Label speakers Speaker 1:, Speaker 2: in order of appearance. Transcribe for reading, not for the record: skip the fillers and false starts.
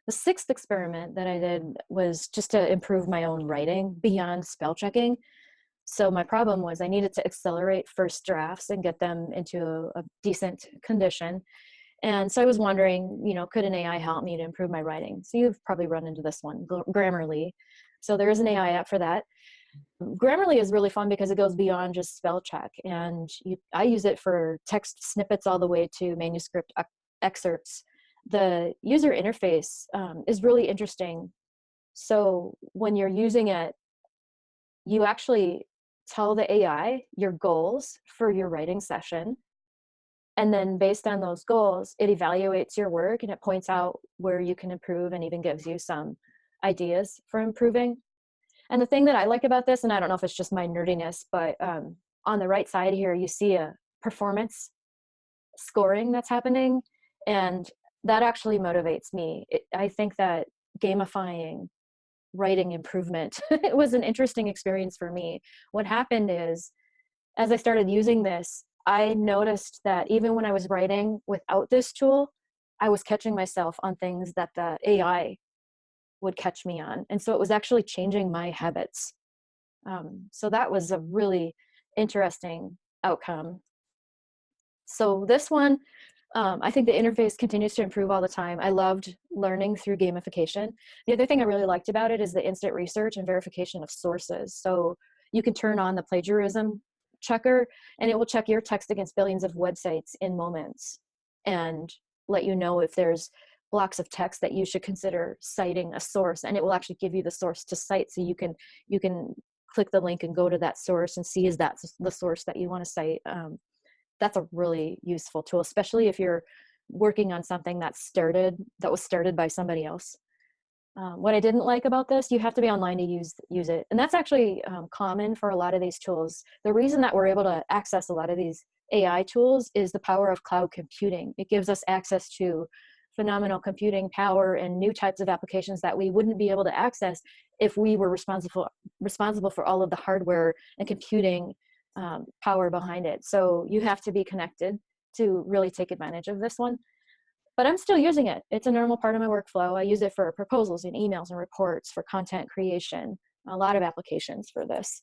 Speaker 1: The sixth experiment that I did was just to improve my own writing beyond spell checking. So my problem was I needed to accelerate first drafts and get them into a decent condition. And so I was wondering, could an AI help me to improve my writing? So you've probably run into this one, Grammarly. So there is an AI app for that. Grammarly is really fun because it goes beyond just spell check. And I use it for text snippets all the way to manuscript excerpts. The user interface is really interesting. So when you're using it, you actually tell the AI your goals for your writing session. And then based on those goals, it evaluates your work and it points out where you can improve and even gives you some ideas for improving. And the thing that I like about this, and I don't know if it's just my nerdiness, but on the right side here, you see a performance scoring that's happening. And that actually motivates me. I think that gamifying writing improvement, it was an interesting experience for me. What happened is, as I started using this, I noticed that even when I was writing without this tool, I was catching myself on things that the AI would catch me on. And so it was actually changing my habits. So that was a really interesting outcome. So this one, I think the interface continues to improve all the time. I loved learning through gamification. The other thing I really liked about it is the instant research and verification of sources. So you can turn on the plagiarism checker and it will check your text against billions of websites in moments and let you know if there's blocks of text that you should consider citing a source, and it will actually give you the source to cite, so you can click the link and go to that source and see is that the source that you want to cite. That's a really useful tool, especially if you're working on something that was started by somebody else. What I didn't like about this, you have to be online to use it. And that's actually common for a lot of these tools. The reason that we're able to access a lot of these AI tools is the power of cloud computing. It gives us access to phenomenal computing power and new types of applications that we wouldn't be able to access if we were responsible for all of the hardware and computing power behind it. So you have to be connected to really take advantage of this one. But I'm still using it. It's a normal part of my workflow. I use it for proposals and emails and reports, for content creation, a lot of applications for this.